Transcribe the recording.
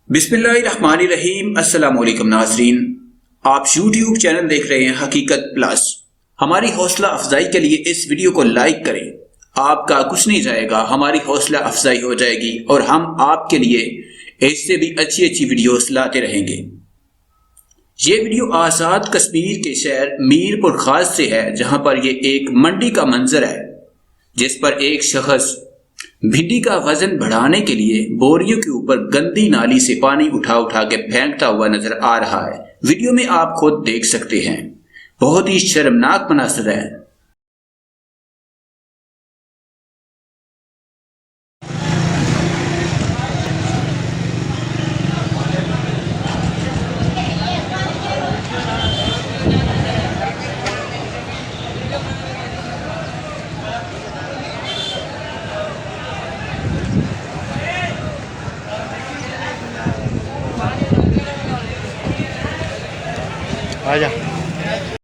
बिस्मिल्लाहिर्रहमानिर्रहीम। अस्सलामुअलैकुम नाज़रीन, आप यूट्यूब चैनल देख रहे हैं हकीकत प्लस। हमारी हौसला अफजाई के लिए इस वीडियो को लाइक करें। आपका कुछ नहीं जाएगा, हमारी हौसला अफजाई हो जाएगी और हम आपके लिए इससे भी अच्छी अच्छी वीडियोस लाते रहेंगे। ये वीडियो आज़ाद कश्मीर के शहर मीरपुर खास से है, जहां पर ये एक मंडी का मंजर है जिस पर एक शख्स भिंडी का वजन बढ़ाने के लिए बोरियों के ऊपर गंदी नाली से पानी उठा उठा के फेंकता हुआ नजर आ रहा है। वीडियो में आप खुद देख सकते हैं, बहुत ही शर्मनाक मनासर है। आजा।